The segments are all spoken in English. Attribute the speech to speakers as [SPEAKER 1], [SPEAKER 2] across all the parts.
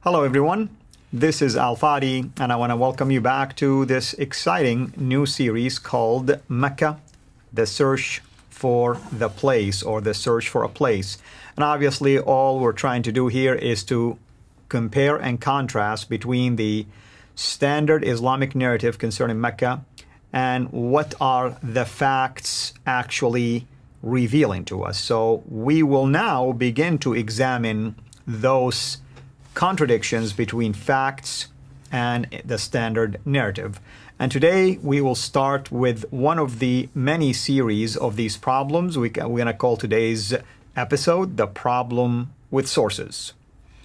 [SPEAKER 1] Hello, everyone. This is Al Fadi, and I want to welcome you back to this exciting new series called Mecca, the search for the place, or the search for a place. And obviously, all we're trying to do here is to compare and contrast between the standard Islamic narrative concerning Mecca and what are the facts actually revealing to us. So we will now begin to examine those contradictions between facts and the standard narrative. And today we will start with one of the many series of these problems. We're going to call today's episode The Problem with Sources.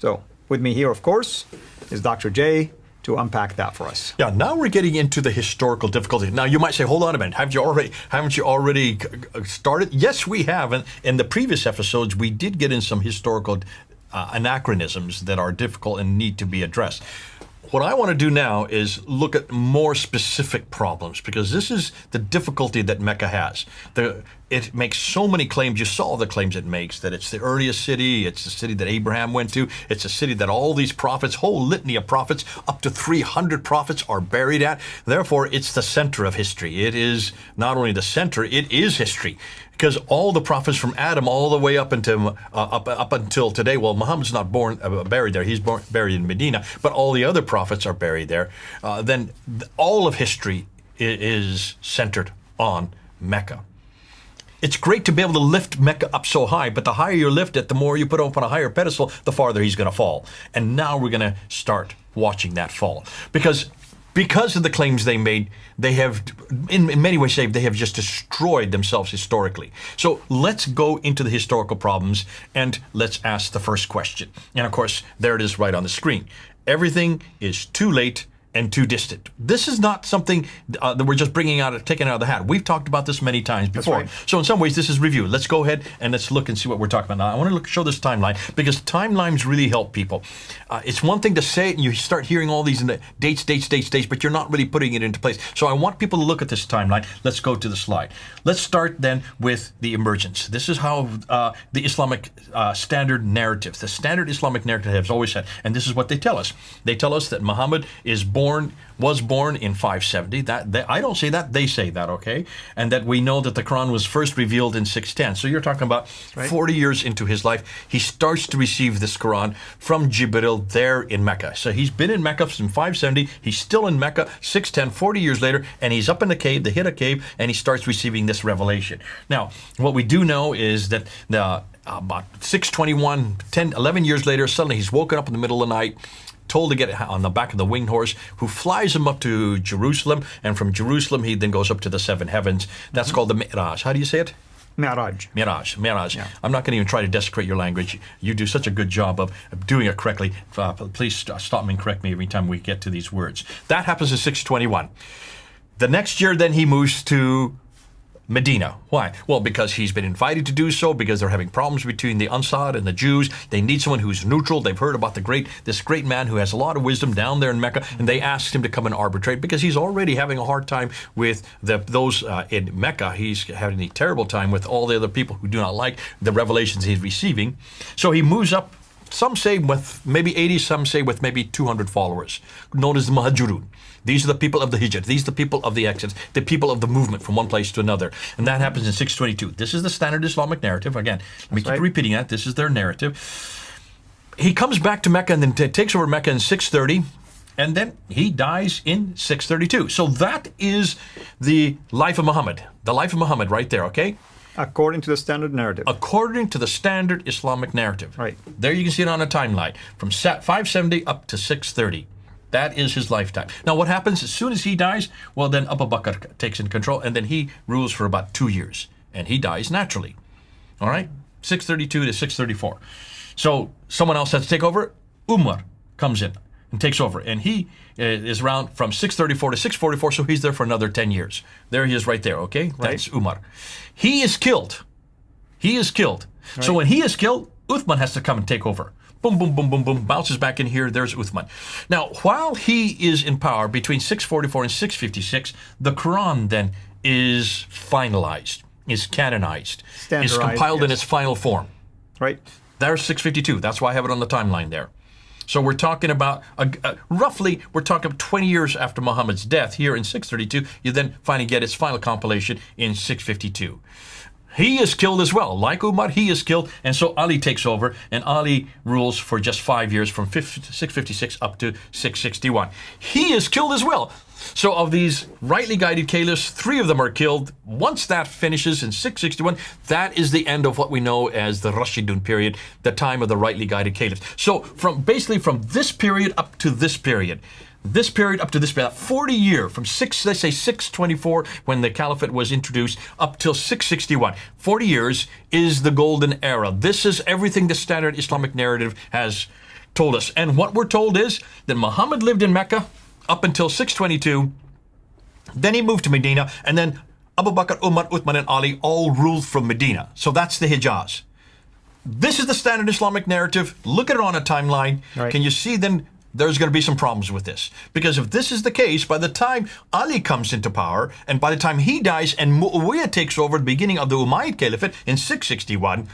[SPEAKER 1] So with me here, of course, is Dr. J to unpack that for us.
[SPEAKER 2] Yeah, now we're getting into the historical difficulty. Now you might say, hold on a minute, haven't you already started? Yes, we have. And in the previous episodes, we did get in some historical anachronisms that are difficult and need to be addressed. What I want to do now is look at more specific problems, because this is the difficulty that Mecca has. It makes so many claims. You saw the claims it makes, that it's the earliest city, it's the city that Abraham went to, it's a city that all these prophets, whole litany of prophets, up to 300 prophets are buried at. Therefore, it's the center of history. It is not only the center, it is history. Because all the prophets from Adam all the way up until today, well, Muhammad's not buried there, he's buried in Medina, but all the other prophets are buried there. Then all of history is centered on Mecca. It's great to be able to lift Mecca up so high, but the higher you lift it, the more you put up on a higher pedestal, the farther he's going to fall. And now we're going to start watching that fall. Because of the claims they made, they have, in many ways, they have just destroyed themselves historically. So let's go into the historical problems and let's ask the first question. And of course, there it is right on the screen. Everything is too late and too distant. This is not something that we're just taking out of the hat. We've talked about this many times before.
[SPEAKER 1] Right.
[SPEAKER 2] So in some ways, this is review. Let's go ahead and let's look and see what we're talking about now. I want to show this timeline because timelines really help people. It's one thing to say it and you start hearing all these dates, but you're not really putting it into place. So I want people to look at this timeline. Let's go to the slide. Let's start then with the emergence. This is how the Islamic standard narrative, the standard Islamic narrative has always said, and this is what they tell us. They tell us that Muhammad was born in 570. I don't say that, they say that, okay? And that we know that the Quran was first revealed in 610. So you're talking about 40 years into his life, he starts to receive this Quran from Jibril there in Mecca. So he's been in Mecca since 570, he's still in Mecca, 610, 40 years later, and he's up in the cave, the Hira cave, and he starts receiving this revelation. Now, what we do know is that about 621, 11 years later, suddenly he's woken up in the middle of the night, told to get on the back of the winged horse, who flies him up to Jerusalem, and from Jerusalem he then goes up to the seven heavens. That's called the Mi'raj. How do you say it?
[SPEAKER 1] Mi'raj.
[SPEAKER 2] Miraj.
[SPEAKER 1] Yeah.
[SPEAKER 2] I'm not going to even try to desecrate your language. You do such a good job of doing it correctly. Please stop me and correct me every time we get to these words. That happens in 621. The next year then he moves to Medina. Why? Well, because he's been invited to do so, because they're having problems between the Ansar and the Jews. They need someone who's neutral. They've heard about this great man who has a lot of wisdom down there in Mecca, and they asked him to come and arbitrate because he's already having a hard time with those in Mecca. He's having a terrible time with all the other people who do not like the revelations he's receiving. So he moves up, some say with maybe 80, some say with maybe 200 followers, known as the Muhajirun. These are the people of the Hijrah. These are the people of the exodus, the people of the movement from one place to another. And that happens in 622. This is the standard Islamic narrative. Again, let me keep repeating that. This is their narrative. He comes back to Mecca and then takes over Mecca in 630. And then he dies in 632. So that is the life of Muhammad. The life of Muhammad right there, okay?
[SPEAKER 1] According to the standard narrative.
[SPEAKER 2] According to the standard Islamic narrative.
[SPEAKER 1] Right.
[SPEAKER 2] There you can see it on a timeline from 570 up to 630. That is his lifetime. Now what happens as soon as he dies? Well, then Abu Bakr takes in control, and then he rules for about 2 years. And he dies naturally. All right? 632 to 634. So someone else has to take over. Umar comes in and takes over. And he is around from 634 to 644, so he's there for another 10 years. There he is right there, okay?
[SPEAKER 1] Right.
[SPEAKER 2] That's Umar. He is killed. He is killed. Right. So when he is killed, Uthman has to come and take over. Boom, boom, boom, boom, boom, bounces back in here, there's Uthman. Now, while he is in power between 644 and 656, the Quran then is finalized, is canonized, is compiled in its final form.
[SPEAKER 1] Right.
[SPEAKER 2] There's 652, that's why I have it on the timeline there. So we're talking about, roughly, we're talking 20 years after Muhammad's death here in 632. You then finally get its final compilation in 652. He is killed as well. Like Umar, he is killed. And so Ali takes over, and Ali rules for just 5 years from 656 up to 661. He is killed as well. So of these rightly guided caliphs, 3 of them are killed. Once that finishes in 661, that is the end of what we know as the Rashidun period, the time of the rightly guided caliphs. So basically from this period up to this period, up to this period, 40 year, from let's say 624, when the caliphate was introduced, up till 661. 40 years is the golden era. This is everything the standard Islamic narrative has told us. And what we're told is that Muhammad lived in Mecca up until 622. Then he moved to Medina, and then Abu Bakr, Umar, Uthman, and Ali all ruled from Medina. So that's the Hijaz. This is the standard Islamic narrative. Look at it on a timeline.
[SPEAKER 1] Right.
[SPEAKER 2] Can you see then there's going to be some problems with this? Because if this is the case, by the time Ali comes into power, and by the time he dies and Muawiyah takes over the beginning of the Umayyad Caliphate in 661,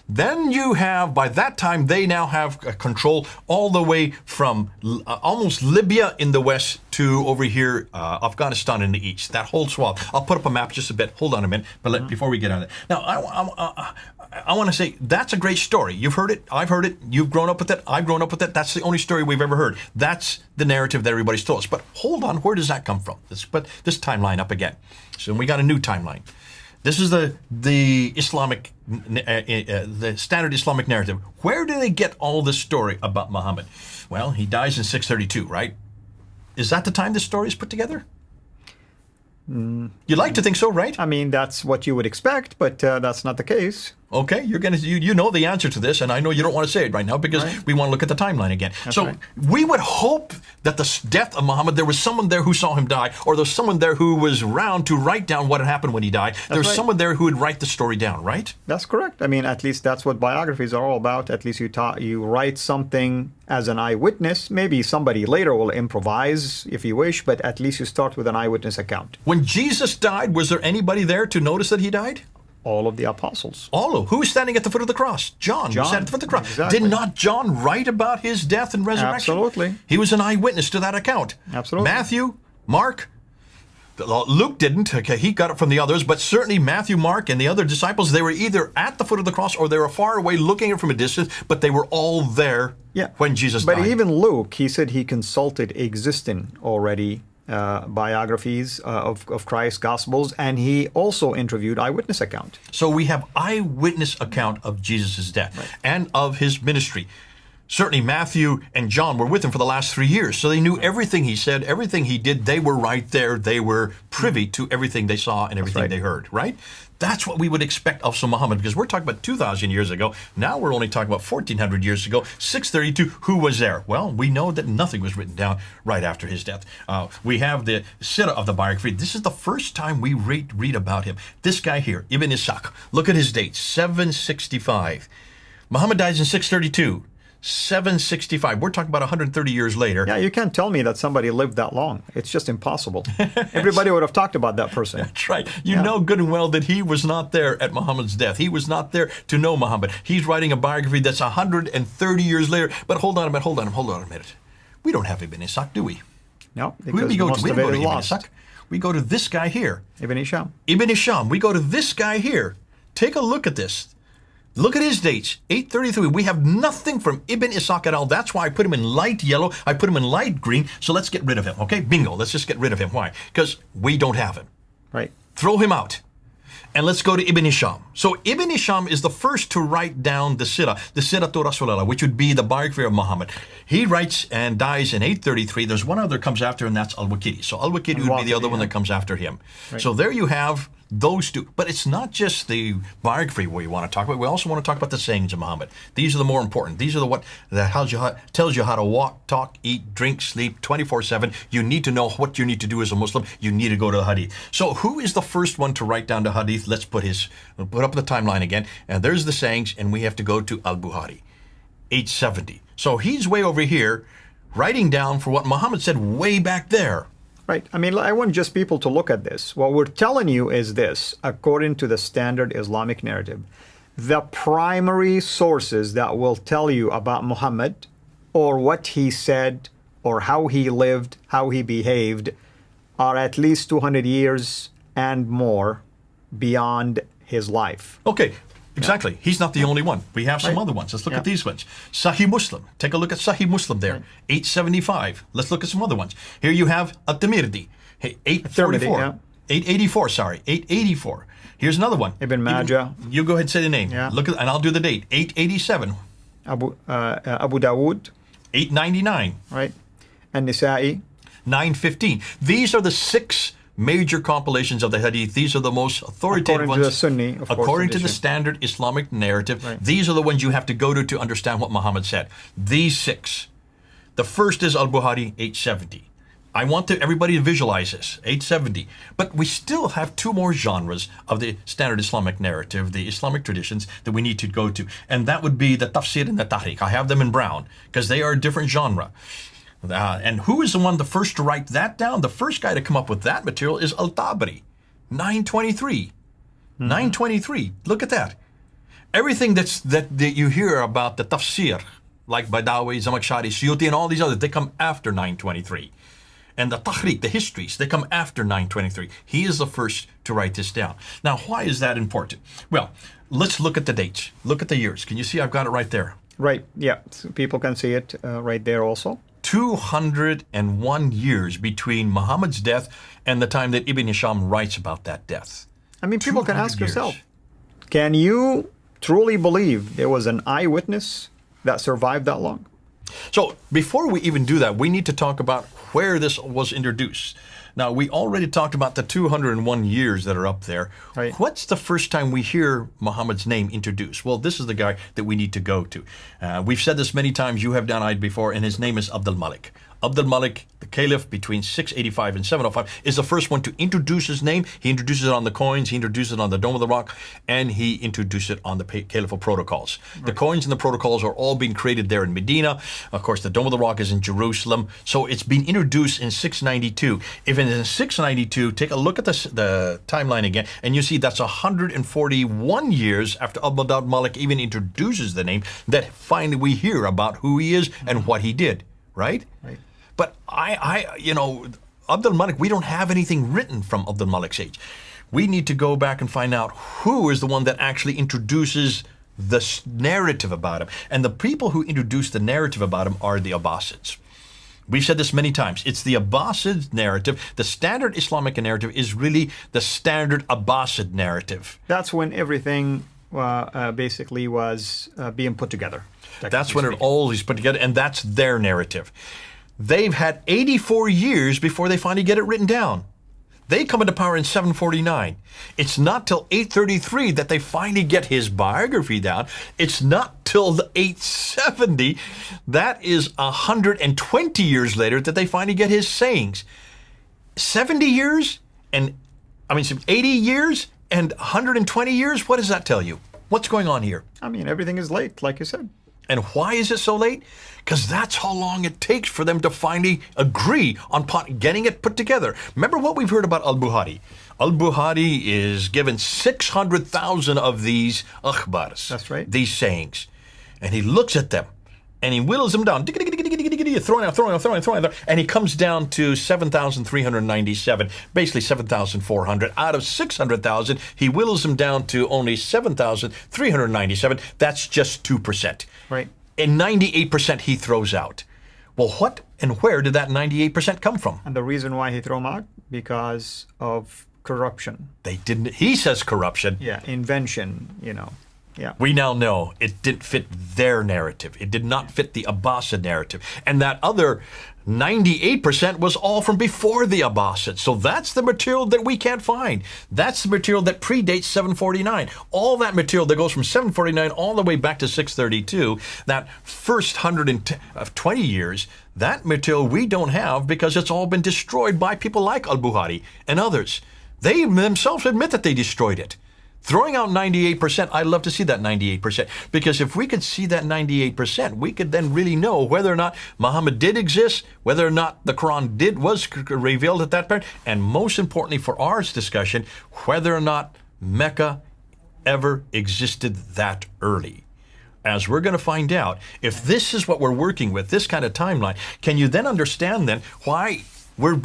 [SPEAKER 2] then you have, by that time, they now have control all the way from almost Libya in the west to over here, Afghanistan in the east. That whole swath. I'll put up a map just a bit. Hold on a minute, but before we get on it. Now, I want to say, that's a great story. You've heard it. I've heard it. You've grown up with it. I've grown up with it. That's the only story we've ever heard. That's the narrative that everybody's told us. But hold on, where does that come from? Let's put this timeline up again. So we got a new timeline. This is the Islamic, the standard Islamic narrative. Where do they get all this story about Muhammad? Well, he dies in 632, right? Is that the time this story is put together? You'd like to think so, right?
[SPEAKER 1] I mean, that's what you would expect, but that's not the case.
[SPEAKER 2] Okay, you know the answer to this, and I know you don't want to say it right now because we want to look at the timeline again.
[SPEAKER 1] That's
[SPEAKER 2] so
[SPEAKER 1] right.
[SPEAKER 2] we would hope that the death of Muhammad, there was someone there who saw him die, or there's someone there who was around to write down what had happened when he died. There's
[SPEAKER 1] right.
[SPEAKER 2] someone there who would write the story down, right?
[SPEAKER 1] That's correct. I mean, at least that's what biographies are all about. At least you write something as an eyewitness. Maybe somebody later will improvise if you wish, but at least you start with an eyewitness account.
[SPEAKER 2] When Jesus died, was there anybody there to notice that he died?
[SPEAKER 1] All of the apostles.
[SPEAKER 2] All of who was standing at the foot of the cross? John was standing at the foot of the cross.
[SPEAKER 1] Exactly.
[SPEAKER 2] Did not John write about his death and resurrection?
[SPEAKER 1] Absolutely.
[SPEAKER 2] He was an eyewitness to that account.
[SPEAKER 1] Absolutely.
[SPEAKER 2] Matthew, Mark, Luke didn't. Okay, he got it from the others, but certainly Matthew, Mark, and the other disciples, they were either at the foot of the cross or they were far away looking at it from a distance, but they were all there when Jesus died.
[SPEAKER 1] But even Luke, he said he consulted existing already biographies of Christ's Gospels, and he also interviewed eyewitness account.
[SPEAKER 2] So we have eyewitness account of Jesus' death and of his ministry. Certainly Matthew and John were with him for the last 3 years, so they knew everything he said, everything he did. They were right there. They were privy to everything they saw and everything they heard, right? That's what we would expect of Muhammad, because we're talking about 2,000 years ago. Now we're only talking about 1,400 years ago, 632. Who was there? Well, we know that nothing was written down right after his death. We have the Sirah of the biography. This is the first time we read about him. This guy here, Ibn Ishaq. Look at his date, 765. Muhammad dies in 632. 765. We're talking about 130 years later.
[SPEAKER 1] Yeah, you can't tell me that somebody lived that long. It's just impossible. Everybody would have talked about that person.
[SPEAKER 2] That's right. You know good and well that he was not there at Muhammad's death. He was not there to know Muhammad. He's writing a biography that's 130 years later. But hold on a minute. We don't have Ibn Ishaq, do we?
[SPEAKER 1] No,
[SPEAKER 2] We
[SPEAKER 1] because
[SPEAKER 2] don't
[SPEAKER 1] most
[SPEAKER 2] go
[SPEAKER 1] of
[SPEAKER 2] to
[SPEAKER 1] it is
[SPEAKER 2] Ibn
[SPEAKER 1] lost.
[SPEAKER 2] Ishaq. We go to this guy here.
[SPEAKER 1] Ibn Hisham.
[SPEAKER 2] Ibn Hisham. We go to this guy here. Take a look at this. Look at his dates, 833. We have nothing from Ibn Ishaq at all. That's why I put him in light yellow. I put him in light green. So let's get rid of him, okay? Bingo. Let's just get rid of him. Why? Because we don't have him.
[SPEAKER 1] Right.
[SPEAKER 2] Throw him out. And let's go to Ibn Hisham. So Ibn Hisham is the first to write down the Sirah to Rasulullah, which would be the biography of Muhammad. He writes and dies in 833. There's one other comes after, and that's Al-Waqidi. So Al-Waqidi would be the other one that comes after him. Right. So there you have those two. But it's not just the biography we want to talk about. We also want to talk about the sayings of Muhammad. These are the more important. These are the what that tells you how to walk, talk, eat, drink, sleep 24/7. You need to know what you need to do as a Muslim. You need to go to the Hadith. So who is the first one to write down the Hadith? Let's put up the timeline again. And there's the sayings, and we have to go to Al-Bukhari, 870. So he's way over here writing down for what Muhammad said way back there.
[SPEAKER 1] Right. I mean, I want just people to look at this. What we're telling you is this, according to the standard Islamic narrative. The primary sources that will tell you about Muhammad or what he said, or how he lived, how he behaved, are at least 200 years and more beyond his life.
[SPEAKER 2] Okay, exactly. He's not the only one. We have some other ones. Let's look at these ones. Sahih Muslim. Take a look at Sahih Muslim there. 875. Let's look at some other ones. Here you have At-Tirmidhi. 844. 884, sorry. 884. Here's another one.
[SPEAKER 1] Ibn Majah.
[SPEAKER 2] You go ahead and say the name. Look at, and I'll do the date. 887.
[SPEAKER 1] Abu Dawood.
[SPEAKER 2] 899.
[SPEAKER 1] Right. And Nisa'i.
[SPEAKER 2] 915. These are the 6 major compilations of the hadith. These are the most authoritative
[SPEAKER 1] according
[SPEAKER 2] ones.
[SPEAKER 1] To the Sunni, of
[SPEAKER 2] according
[SPEAKER 1] course,
[SPEAKER 2] to the standard Islamic narrative.
[SPEAKER 1] Right.
[SPEAKER 2] These are the ones you have to go to understand what Muhammad said. These 6. The first is Al-Bukhari, 870. I want everybody to visualize this, 870. But we still have 2 more genres of the standard Islamic narrative, the Islamic traditions that we need to go to. And that would be the tafsir and the tahriq. I have them in brown because they are a different genre. And who is the first to write that down? The first guy to come up with that material is Al-Tabari, 923. 923. Look at that. Everything that you hear about the tafsir, like Badawi, Zamakhshari, Suyuti, and all these others, they come after 923. And the tahriq, the histories, they come after 923. He is the first to write this down. Now, why is that important? Well, let's look at the dates. Look at the years. Can you see I've got it right there?
[SPEAKER 1] Right, yeah. So people can see it right there also.
[SPEAKER 2] 201 years between Muhammad's death and the time that Ibn Hisham writes about that death.
[SPEAKER 1] I mean, people can ask
[SPEAKER 2] years.
[SPEAKER 1] yourself, can you truly believe there was an eyewitness that survived that long?
[SPEAKER 2] So before we even do that, we need to talk about where this was introduced. Now, we already talked about the 201 years that are up there.
[SPEAKER 1] Right.
[SPEAKER 2] What's the first time we hear Muhammad's name introduced? Well, this is the guy that we need to go to. We've said this many times. You have done it before, and his name is Abdul Malik. Abdul Malik, the caliph between 685 and 705, is the first one to introduce his name. He introduces it on the coins, he introduces it on the Dome of the Rock, and he introduced it on the caliphal protocols. Right. The coins and the protocols are all being created there in Medina. Of course, the Dome of the Rock is in Jerusalem. So it's been introduced in 692. If in 692, take a look at the timeline again, and you see that's 141 years after Abdul Malik even introduces the name that finally we hear about who he is and what he did, right?
[SPEAKER 1] Right.
[SPEAKER 2] But Abdul Malik, we don't have anything written from Abdul Malik's age. We need to go back and find out who is the one that actually introduces the narrative about him. And the people who introduce the narrative about him are the Abbasids. We've said this many times. It's the Abbasid narrative. The standard Islamic narrative is really the standard Abbasid narrative.
[SPEAKER 1] That's when everything basically was being put together.
[SPEAKER 2] That's when it all is put together, and that's their narrative. They've had 84 years before they finally get it written down. They come into power in 749. It's not till 833 that they finally get his biography down. It's not till the 870, that is 120 years later, that they finally get his sayings. 70 years and, 80 years and 120 years? What does that tell you? What's going on here?
[SPEAKER 1] I mean, everything is late, like you said.
[SPEAKER 2] And why is it so late? Because that's how long it takes for them to finally agree on getting it put together. Remember what we've heard about Al-Bukhari. Al-Bukhari is given 600,000 of these akhbars.
[SPEAKER 1] That's right.
[SPEAKER 2] These sayings. And he looks at them and he whittles them down. Throwing out. And he comes down to 7,397, basically 7,400. Out of 600,000, he whittles them down to only 7,397. That's just 2%.
[SPEAKER 1] Right.
[SPEAKER 2] And 98% he throws out. Well, what and where did that 98% come from?
[SPEAKER 1] And the reason why he threw them out? Because of corruption.
[SPEAKER 2] They didn't. He says corruption.
[SPEAKER 1] Yeah, invention, Yeah.
[SPEAKER 2] We now know it didn't fit their narrative. It did not fit the Abbasid narrative. And that other 98% was all from before the Abbasids. So that's the material that we can't find. That's the material that predates 749. All that material that goes from 749 all the way back to 632, that first 120 years, that material we don't have because it's all been destroyed by people like Al-Bukhari and others. They themselves admit that they destroyed it. Throwing out 98%, I'd love to see that 98%, because if we could see that 98%, we could then really know whether or not Muhammad did exist, whether or not the Quran was revealed at that point, and most importantly for our discussion, whether or not Mecca ever existed that early. as we're going to find out, if this is what we're working with, this kind of timeline, can you then understand then why we're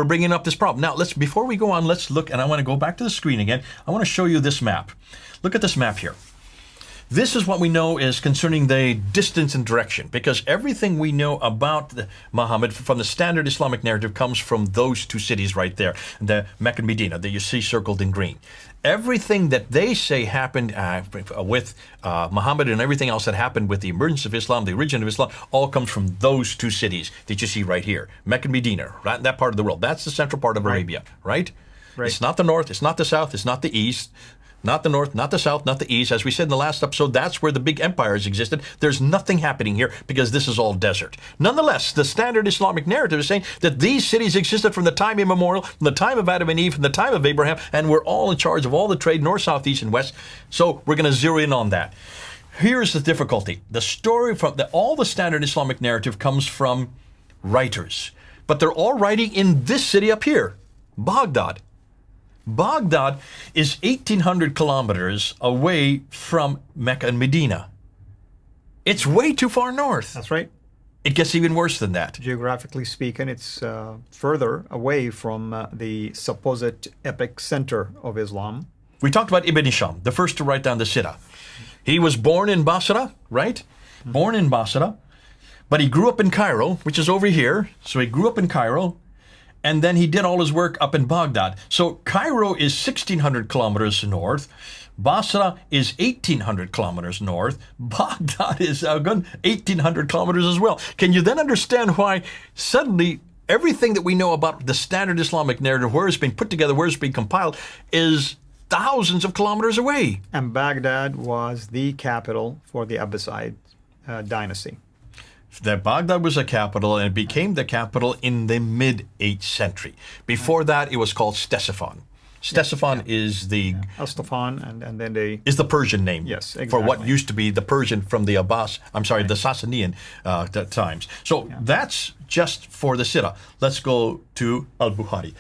[SPEAKER 2] bringing up this problem? Now, before we go on, let's look, and I want to go back to the screen again. I want to show you this map. Look at this map here. This is what we know is concerning the distance and direction, because everything we know about Muhammad from the standard Islamic narrative comes from those two cities right there, the Mecca and Medina that you see circled in green. Everything that they say happened with Muhammad and everything else that happened with the emergence of Islam, the origin of Islam, all comes from those two cities that you see right here, Mecca and Medina, right? That part of the world. That's the central part of Arabia, right? It's not the north, it's not the south, it's not the east. Not the north, not the south, not the east. As we said in the last episode, that's where the big empires existed. There's nothing happening here because this is all desert. Nonetheless, the standard Islamic narrative is saying that these cities existed from the time immemorial, from the time of Adam and Eve, from the time of Abraham, and we're all in charge of all the trade, north, south, east, and west. So we're going to zero in on that. Here's the difficulty. The story from all the standard Islamic narrative comes from writers, but they're all writing in this city up here, Baghdad. Baghdad is 1,800 kilometers away from Mecca and Medina. It's way too far north.
[SPEAKER 1] That's right.
[SPEAKER 2] It gets even worse than that.
[SPEAKER 1] Geographically speaking, it's further away from the supposed epic center of Islam.
[SPEAKER 2] We talked about Ibn Hisham, the first to write down the Sirah. He was born in Basra, right? Born in Basra, but he grew up in Cairo, which is over here. So he grew up in Cairo. And then he did all his work up in Baghdad. So Cairo is 1,600 kilometers north. Basra is 1,800 kilometers north. Baghdad is 1,800 kilometers as well. Can you then understand why suddenly everything that we know about the standard Islamic narrative, where it's being put together, where it's being compiled, is thousands of kilometers away?
[SPEAKER 1] And Baghdad was the capital for the Abbasid dynasty.
[SPEAKER 2] That Baghdad was a capital, and it became the capital in the mid-8th century. Before that, it was called Ctesiphon. Ctesiphon is the...
[SPEAKER 1] Al-Stafan, and then they...
[SPEAKER 2] is the Persian name.
[SPEAKER 1] Yes, exactly.
[SPEAKER 2] For what used to be the Persian from the the Sassanian times. So that's just for the Sirah. Let's go to Al-Bukhari.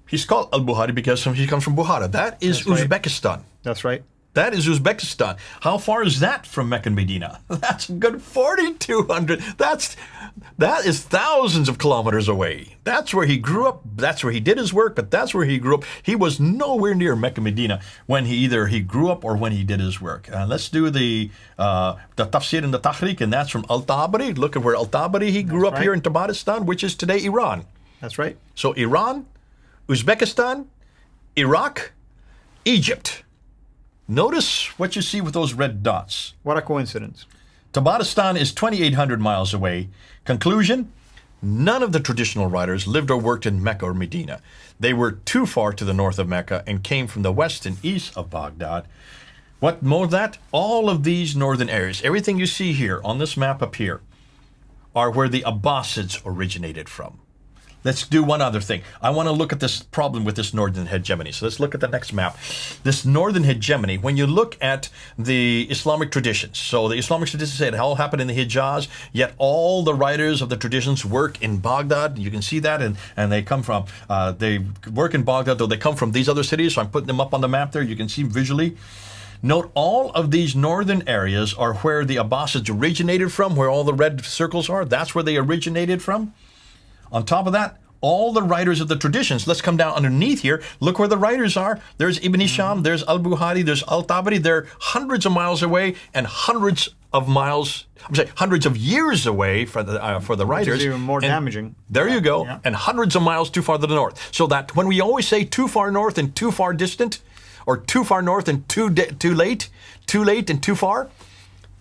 [SPEAKER 2] He's called Al-Bukhari because he comes from Bukhara. That is Uzbekistan.
[SPEAKER 1] That's right.
[SPEAKER 2] That is Uzbekistan. How far is that from Mecca and Medina? That's a good 4,200. That is thousands of kilometers away. That's where he grew up. That's where he did his work, but that's where he grew up. He was nowhere near Mecca and Medina when he grew up or when he did his work. Let's do the tafsir and the tahriq, and that's from Al-Tabari. Look at where Al-Tabari, he grew up here in Tabaristan, which is today Iran.
[SPEAKER 1] That's right.
[SPEAKER 2] So Iran, Uzbekistan, Iraq, Egypt. Notice what you see with those red dots.
[SPEAKER 1] What a coincidence.
[SPEAKER 2] Tabaristan is 2,800 miles away. Conclusion, none of the traditional writers lived or worked in Mecca or Medina. They were too far to the north of Mecca and came from the west and east of Baghdad. What more than that? All of these northern areas, everything you see here on this map up here, are where the Abbasids originated from. Let's do one other thing. I want to look at this problem with this northern hegemony. So let's look at the next map. This northern hegemony, when you look at the Islamic traditions, so the Islamic traditions say it all happened in the Hijaz, yet all the writers of the traditions work in Baghdad. You can see that, and they come from, they work in Baghdad, though they come from these other cities, so I'm putting them up on the map there. You can see visually. Note all of these northern areas are where the Abbasids originated from, where all the red circles are. That's where they originated from. On top of that, all the writers of the traditions, let's come down underneath here. Look where the writers are. There's Ibn Hisham, there's Al-Bukhari, there's Al-Tabari. They're hundreds of miles away and hundreds of years away for the writers.
[SPEAKER 1] Which is even more damaging.
[SPEAKER 2] There you go. Yeah. And hundreds of miles too far to the north. So that when we always say too far north and too far distant, or too far north and too late and too far,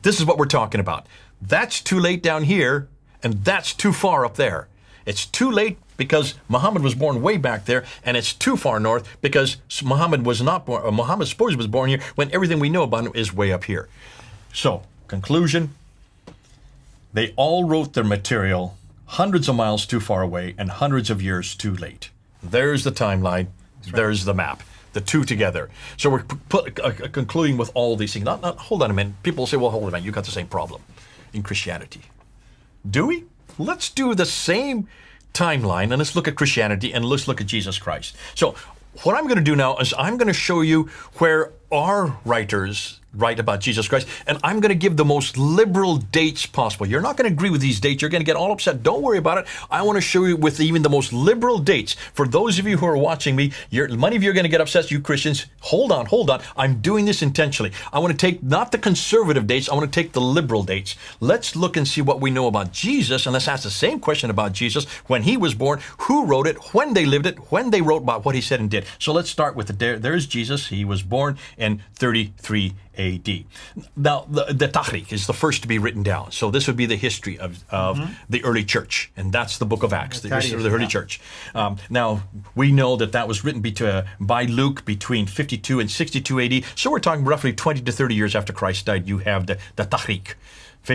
[SPEAKER 2] this is what we're talking about. That's too late down here, and that's too far up there. It's too late because Muhammad was born way back there, and it's too far north because Muhammad was not born, or Muhammad supposedly was born here when everything we know about him is way up here. So, conclusion, they all wrote their material hundreds of miles too far away and hundreds of years too late. There's the timeline. There's the map. The two together. So we're concluding with all these things. Hold on a minute. People say, well, hold on a minute. You got the same problem in Christianity. Do we? Let's do the same timeline, and let's look at Christianity, and let's look at Jesus Christ. So what I'm going to do now is I'm going to show you where our writers write about Jesus Christ, and I'm going to give the most liberal dates possible. You're not going to agree with these dates. You're going to get all upset. Don't worry about it. I want to show you with even the most liberal dates. For those of you who are watching me, many of you are going to get upset, you Christians. Hold on. I'm doing this intentionally. I want to take not the conservative dates. I want to take the liberal dates. Let's look and see what we know about Jesus, and let's ask the same question about Jesus. When he was born, who wrote it, when they lived it, when they wrote about what he said and did. So let's start with there's Jesus. He was born in 33 AD. Now, the Tahrik is the first to be written down. So this would be the history of the early church. And that's the book of Acts, the history of the early church. Now, we know that was written by Luke between 52 and 62 AD. So we're talking roughly 20 to 30 years after Christ died. You have the Tahrik. I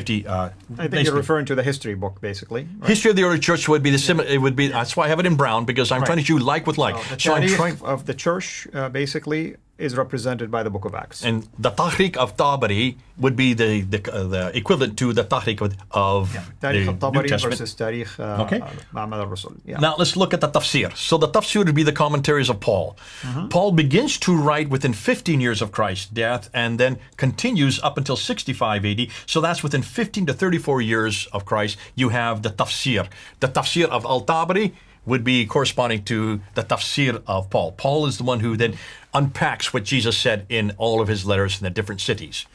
[SPEAKER 1] think you're referring to the history book, basically. Right?
[SPEAKER 2] History of the early church would be the similar. It would be. That's why I have it in brown, because I'm trying to do like with like.
[SPEAKER 1] So the Tahrik of the church, basically, is represented by the book of Acts.
[SPEAKER 2] And the Tahrik of Tabari would be the equivalent to the Tahrik of the New Testament.
[SPEAKER 1] Versus Tarikh Ma'amad al-Rasul.
[SPEAKER 2] Now let's look at the Tafsir. So the Tafsir would be the commentaries of Paul. Paul begins to write within 15 years of Christ's death and then continues up until 65 AD. So that's within 15 to 34 years of Christ. You have the Tafsir. The Tafsir of Al-Tabari would be corresponding to the Tafsir of Paul. Paul is the one who then unpacks what Jesus said in all of his letters in the different cities.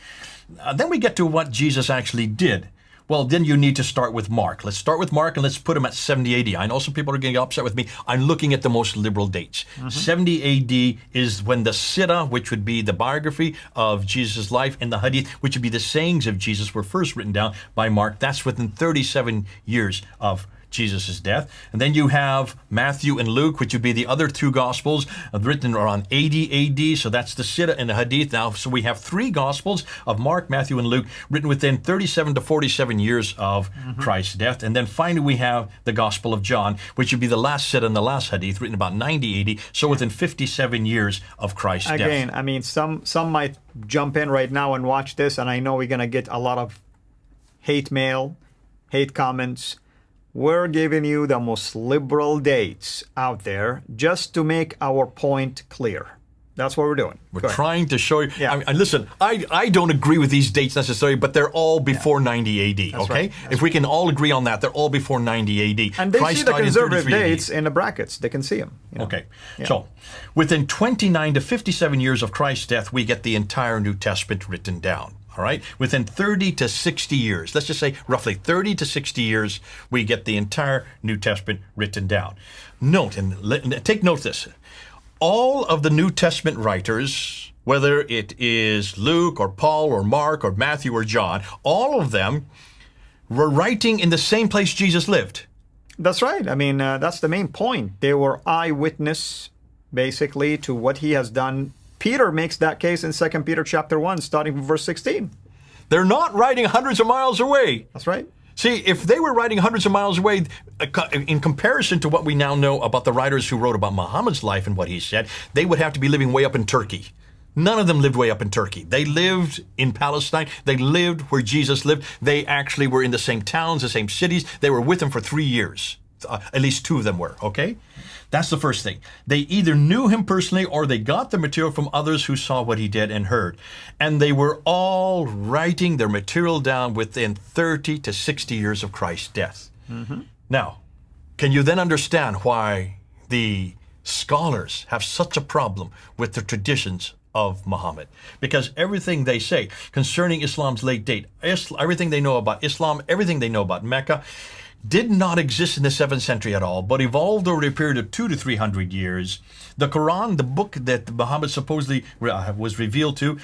[SPEAKER 2] Then we get to what Jesus actually did. Well, then you need to start with Mark. Let's start with Mark and let's put him at 70 AD. I know some people are going to get upset with me. I'm looking at the most liberal dates. 70 AD is when the Sirah, which would be the biography of Jesus' life, and the Hadith, which would be the sayings of Jesus, were first written down by Mark. That's within 37 years of Jesus' death. And then you have Matthew and Luke, which would be the other two Gospels, written around 80 AD. So that's the Sirah and the Hadith. Now, so we have three Gospels of Mark, Matthew, and Luke, written within 37 to 47 years of Christ's death. And then finally, we have the Gospel of John, which would be the last Sirah and the last Hadith, written about 90 AD. So within 57 years of Christ's death.
[SPEAKER 1] Again, I mean, some might jump in right now and watch this, and I know we're going to get a lot of hate mail, hate comments. We're giving you the most liberal dates out there just to make our point clear. That's what we're doing.
[SPEAKER 2] We're trying to show you. Yeah. Listen, I don't agree with these dates necessarily, but they're all before 90 AD,
[SPEAKER 1] That's
[SPEAKER 2] okay?
[SPEAKER 1] right.
[SPEAKER 2] If we can all agree on that, they're all before 90 AD.
[SPEAKER 1] And they
[SPEAKER 2] Christ
[SPEAKER 1] see the
[SPEAKER 2] died in
[SPEAKER 1] conservative
[SPEAKER 2] 33 AD.
[SPEAKER 1] dates in the brackets. They can see them.
[SPEAKER 2] Okay. So within 29 to 57 years of Christ's death, we get the entire New Testament written down. All right, within 30 to 60 years, let's just say roughly 30 to 60 years, we get the entire New Testament written down. Note, and take note of this, all of the New Testament writers, whether it is Luke or Paul or Mark or Matthew or John, all of them were writing in the same place Jesus lived.
[SPEAKER 1] That's right. I mean, that's the main point. They were eyewitness, basically, to what he has done. Peter makes that case in 2 Peter chapter 1, starting from verse 16.
[SPEAKER 2] They're not writing hundreds of miles away.
[SPEAKER 1] That's right.
[SPEAKER 2] See, if they were writing hundreds of miles away, in comparison to what we now know about the writers who wrote about Muhammad's life and what he said, they would have to be living way up in Turkey. None of them lived way up in Turkey. They lived in Palestine. They lived where Jesus lived. They actually were in the same towns, the same cities. They were with him for 3 years. At least two of them were, okay? That's the first thing. They either knew him personally or they got the material from others who saw what he did and heard. And they were all writing their material down within 30 to 60 years of Christ's death. Now, can you then understand why the scholars have such a problem with the traditions of Muhammad? Because everything they say concerning Islam's late date, everything they know about Islam, everything they know about Mecca, did not exist in the 7th century at all, but evolved over a period of 200 to 300 years. The Quran, the book that Muhammad supposedly was revealed to,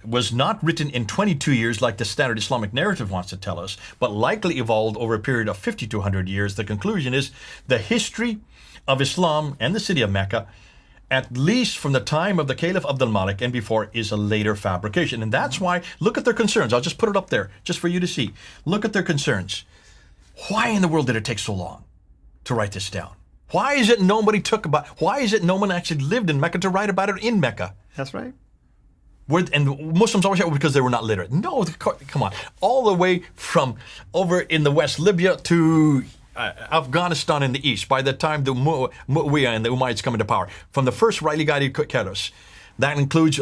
[SPEAKER 2] was not written in 22 years like the standard Islamic narrative wants to tell us, but likely evolved over a period of 50 to 100 years. The conclusion is the history of Islam and the city of Mecca, at least from the time of the Caliph Abdul Malik and before, is a later fabrication. And that's why, look at their concerns. I'll just put it up there just for you to see. Look at their concerns. Why in the world did it take so long to write this down? Why is it no one actually lived in Mecca to write about it in Mecca?
[SPEAKER 1] That's right.
[SPEAKER 2] And Muslims always say, because they were not literate. No, come on. All the way from over in the West, Libya, to Afghanistan in the East, by the time the Muawiyah and the Umayyads come into power, from the first rightly guided caliphs, That includes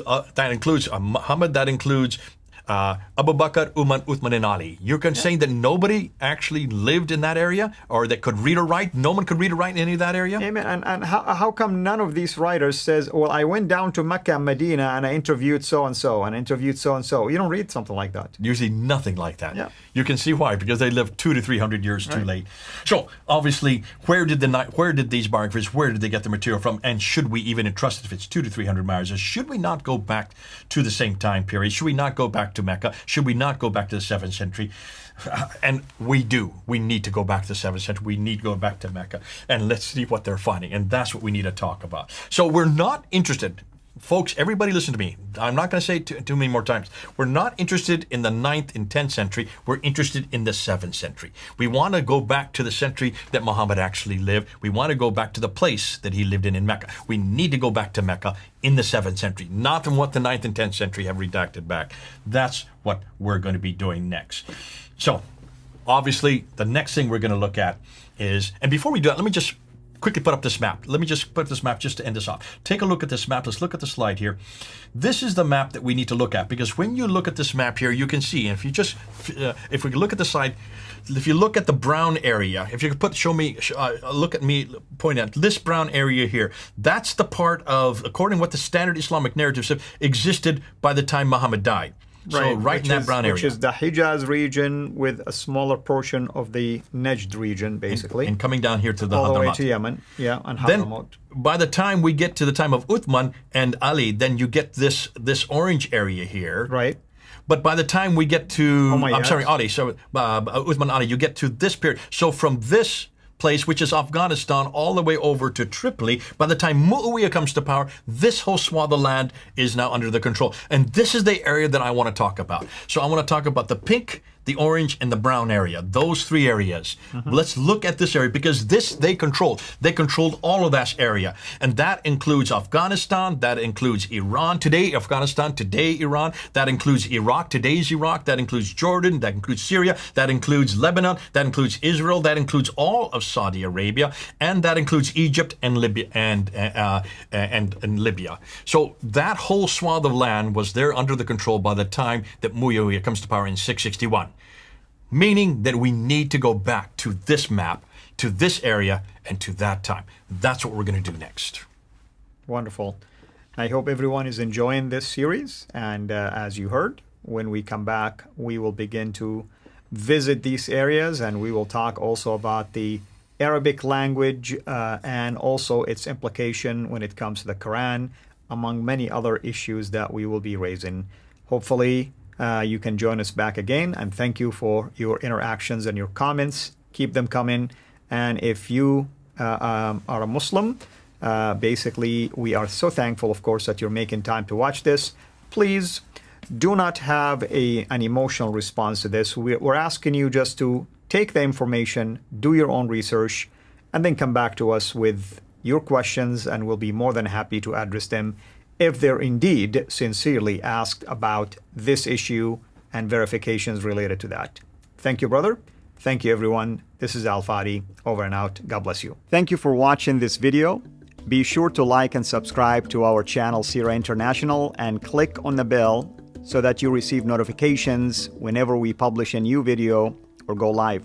[SPEAKER 2] Muhammad. That includes Abu Bakr, Umar, Uthman, and Ali. You're saying that nobody actually lived in that area, or that could read or write? No one could read or write in any of that area?
[SPEAKER 1] Amen. And how come none of these writers says, well, I went down to Mecca and Medina and I interviewed so-and-so and interviewed so-and-so? You don't read something like that.
[SPEAKER 2] Usually nothing like that.
[SPEAKER 1] Yeah.
[SPEAKER 2] You can see why, because they lived 200 to 300 years too late. So obviously, where did these biographers, where did they get the material from? And should we even entrust it if it's 200 to 300 miles? Should we not go back to the same time period? Should we not go back to Mecca? Should we not go back to the 7th century? And we do. We need to go back to the 7th century. We need to go back to Mecca. And let's see what they're finding. And that's what we need to talk about. So we're not interested. Folks, everybody listen to me. I'm not going to say it too many more times. We're not interested in the 9th and 10th century. We're interested in the 7th century. We want to go back to the century that Muhammad actually lived. We want to go back to the place that he lived in Mecca. We need to go back to Mecca in the 7th century, not in what the 9th and 10th century have redacted back. That's what we're going to be doing next. So, obviously, the next thing we're going to look at is, and before we do that, let me just quickly put up this map. Let me just put this map just to end this off. Take a look at this map. Let's look at the slide here. This is the map that we need to look at, because when you look at this map here, you can see, and if you just, if we look at the slide, if you look at the brown area, if you could look at me, point at this brown area here, that's the part of, according to what the standard Islamic narratives have, existed by the time Muhammad died. So right in that brown area.
[SPEAKER 1] Which is the Hijaz region with a smaller portion of the Najd region, basically.
[SPEAKER 2] And coming down here to the
[SPEAKER 1] all the way
[SPEAKER 2] Hadramaut.
[SPEAKER 1] to Yemen, yeah, and
[SPEAKER 2] Then,
[SPEAKER 1] Hadramaut.
[SPEAKER 2] by the time we get to the time of Uthman and Ali, then you get this orange area here.
[SPEAKER 1] Right.
[SPEAKER 2] But by the time we get to,
[SPEAKER 1] Umayyads.
[SPEAKER 2] Ali, so Uthman Ali, you get to this period. So from this place, which is Afghanistan, all the way over to Tripoli, by the time Muawiyah comes to power, this whole swath of land is now under the control. And this is the area that I want to talk about. So I want to talk about the pink, the orange, and the brown area. Those three areas. Let's look at this area, because this they controlled. They controlled all of that area. And that includes Afghanistan, that includes Iran, today Afghanistan, today Iran, that includes Iraq, today's Iraq, that includes Jordan, that includes Syria, that includes Lebanon, that includes Israel, that includes all of Saudi Arabia, and that includes Egypt and Libya and Libya. So that whole swath of land was there under the control by the time that Muawiyah comes to power in 661. Meaning that we need to go back to this map, to this area, and to that time. That's what we're going to do next.
[SPEAKER 1] Wonderful. I hope everyone is enjoying this series. And as you heard, when we come back, we will begin to visit these areas, and we will talk also about the Arabic language and also its implication when it comes to the Quran, among many other issues that we will be raising. Hopefully, you can join us back again, and thank you for your interactions and your comments. Keep them coming. And if you are a Muslim, basically, we are so thankful, of course, that you're making time to watch this. Please do not have an emotional response to this. We're asking you just to take the information, do your own research, and then come back to us with your questions, and we'll be more than happy to address them if they're indeed sincerely asked about this issue and verifications related to that. Thank you, brother. Thank you, everyone. This is Al Fadi. Over and out. God bless you. Thank you for watching this video. Be sure to like and subscribe to our channel, Sira International, and click on the bell so that you receive notifications whenever we publish a new video or go live.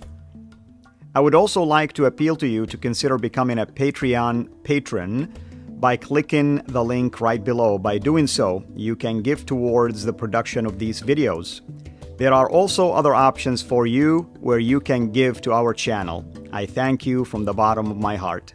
[SPEAKER 1] I would also like to appeal to you to consider becoming a Patreon patron by clicking the link right below. By doing so, you can give towards the production of these videos. There are also other options for you where you can give to our channel. I thank you from the bottom of my heart.